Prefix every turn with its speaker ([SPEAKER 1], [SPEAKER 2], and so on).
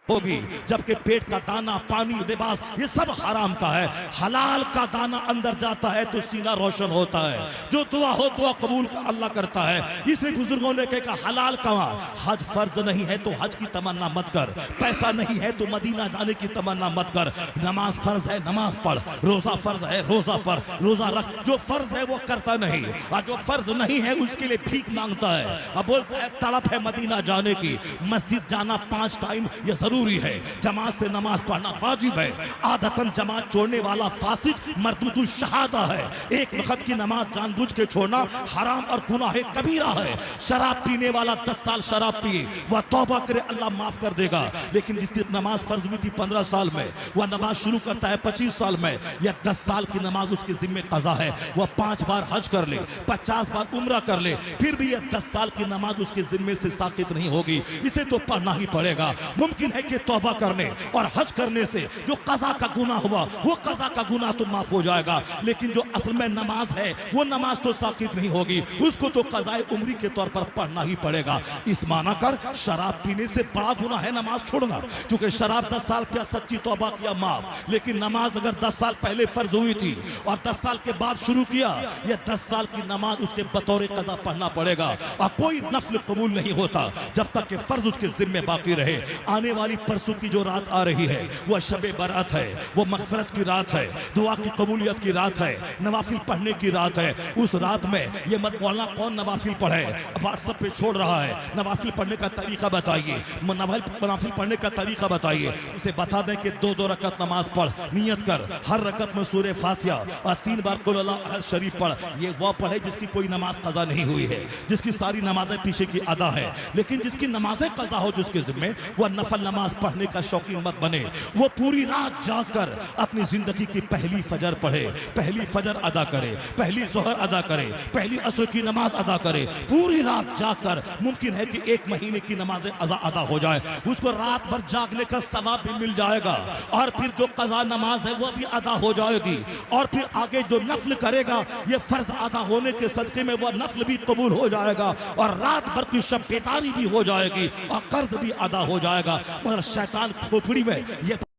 [SPEAKER 1] होगी, जबकि पेट का दाना, पानी, लिबास ये सब हराम का है। हलाल का दाना अंदर जाता है तो सीना रोशन होता है। जो दुआ हो दुआ कबूल अल्लाह करता है। इसलिए बुजुर्गों ने कहा हलाल कमा। हज फर्ज नहीं है तो हज की तमन्ना मत कर, पैसा नहीं है तो मदीना जाने की तमन्ना मत कर। नमाज फर्ज है, नमाज पढ़। रोजा फर्ज है, रोजा पढ़, रोजा रख। जो फर्ज है वो करता नहीं, और जो फर्ज नहीं है उसके लिए भीख मांगता है। अब बोलता है तड़प है मदीना जाने की। मस्जिद जाना 5 टाइम ये जरूरी है। जमात से नमाज पढ़ना वाजिब है। आदतन जमात छोड़ने वाला फासिक मरदूदुल शहादा है। एक वक्त की नमाज जानबूझ के छोड़ना हराम और गुनाह कबीरा है। शराब पीने वाला 10 साल शराब पिए, वह तौबा करे, अल्लाह माफ कर देगा। लेकिन जिसकी नमाज फर्ज हुई थी 15 साल में, वह नमाज शुरू करता है 25 साल में, या 10 साल की नमाज उसके जिम्मे कज़ा है। वह 5 बार हज कर ले, 50 बार उम्रा कर ले, फिर भी यह 10 साल की नमाज उसके जिम्मे से साकित नहीं होगी। इसे तो पढ़ना ही पड़ेगा। मुमकिन है कि तौबा करने और हज करने से जो कज़ा का गुनाह हुआ वो कज़ा का गुनाह तो माफ हो जाएगा, लेकिन जो असल में नमाज है वो नमाज तो साकित नहीं होगी। उसको तो कज़ाए उम्री के तौर पर पढ़ना ही पड़ेगा। इस माना कर शराब पीने से बड़ा गुनाह है नमाज छोड़ना, क्योंकि शराब 10 साल पिया, सच्ची तौबा किया, माफ। लेकिन नमाज अगर 10 साल पहले फर्ज हुई थी और 10 साल के बाद शुरू किया, यह 10 साल की नमाज उसके बतौर कज़ा पढ़ना पड़ेगा। और कोई नफल कबूल नहीं होता जब तक कि फर्ज उसके जिम्मे बाकी रहे। आने वाली परसों की जो रात आ रही है वह शबे बारात है, वो मग़फ़िरत की रात है, दुआ की कबूलियत की रात है, नवाफिल पढ़ने की रात है। उस रात में ये मत बोलना कौन नवाफिल पढ़े, व्हाट्सएप पे छोड़ रहा है। नवाफिल पढ़ने का तरीका बताइए, नवाफिल पढ़ने का तरीका बताइए। उसे बता दें कि 2-2 रकत नमाज पढ़, नियत कर, हर रकत में सूरे फातिहा और 3 बार कुल अल्लाह अहद शरीफ पढ़। ये वह पढ़े जिसकी कोई नमाज कज़ा नहीं हुई है, जिसकी सारी नमाजें पीछे की अदा है। लेकिन जिसकी नमाजें कज़ा हो जिसके जिम्मे, वह नफल नमाज पढ़ने का शौकीन मत बने। वो पूरी रात जाकर अपनी जिंदगी की पहली फजर पढ़े, पहली फजर अदा करे, पहली ज़ोहर अदा करे, पहली असर की नमाज अदा करे। पूरी रात जाकर मुमकिन है कि 1 महीने की नमाजें अदा हो जाए। उसको रात भर जागने का सवाब भी मिल जाएगा, और फिर जो कज़ा नमाज है वो भी अदा हो जाएगी। और फिर आगे जो नफल करेगा ये फर्ज अदा होने के सदक़े में वह नफल भी कबूल हो जाएगा, और रात भर की शब बेदारी भी हो जाएगी, और कर्ज भी अदा हो जाएगा। मगर शैतान खोपड़ी में ये